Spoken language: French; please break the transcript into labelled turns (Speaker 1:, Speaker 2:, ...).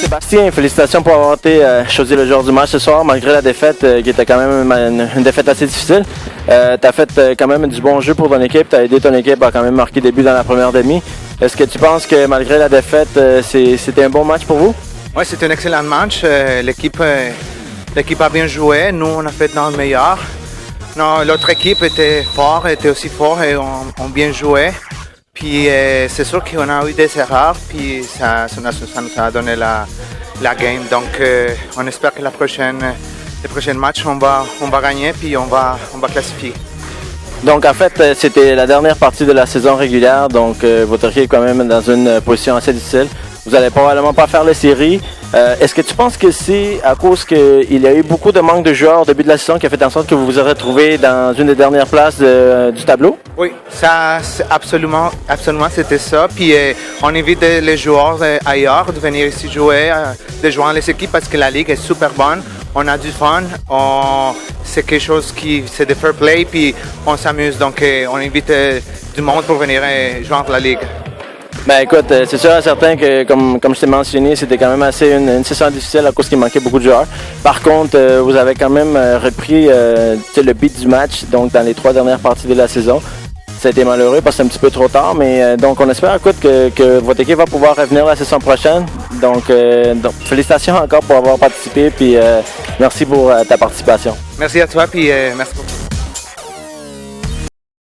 Speaker 1: Sébastien, félicitations pour avoir été choisi le joueur du match ce soir, malgré la défaite qui était quand même une défaite assez difficile. Tu as fait quand même du bon jeu pour ton équipe, tu as aidé ton équipe à quand même marquer des buts dans la première demi. Est-ce que tu penses que malgré la défaite, c'était un bon match pour vous?
Speaker 2: Oui, c'était un excellent match. L'équipe a bien joué, nous on a fait dans le meilleur. L'autre équipe était aussi fort et ont bien joué. Puis c'est sûr qu'on a eu des erreurs, puis ça nous a donné la game. Donc on espère que les prochains matchs, on va gagner, puis on va classifier.
Speaker 1: Donc en fait, c'était la dernière partie de la saison régulière, donc votre équipe est quand même dans une position assez difficile. Vous n'allez probablement pas faire les séries. Est-ce que tu penses que c'est à cause qu'il y a eu beaucoup de manque de joueurs au début de la saison qui a fait en sorte que vous vous êtes retrouvé dans une des dernières places du tableau?
Speaker 2: Oui, ça absolument c'était ça. Puis on invite les joueurs ailleurs de venir ici jouer, de joindre les équipes parce que la ligue est super bonne. On a du fun, c'est quelque chose c'est de fair play, puis on s'amuse. Donc on invite du monde pour venir joindre la ligue.
Speaker 1: Ben écoute, c'est sûr et certain que, comme je t'ai mentionné, c'était quand même assez une saison difficile à cause qu'il manquait beaucoup de joueurs. Par contre, vous avez quand même repris le beat du match, donc dans les 3 dernières parties de la saison. Ça a été malheureux parce que c'est un petit peu trop tard, mais donc on espère écoute, que votre équipe va pouvoir revenir la saison prochaine. Donc félicitations encore pour avoir participé, puis merci pour ta participation.
Speaker 2: Merci à toi, puis merci beaucoup.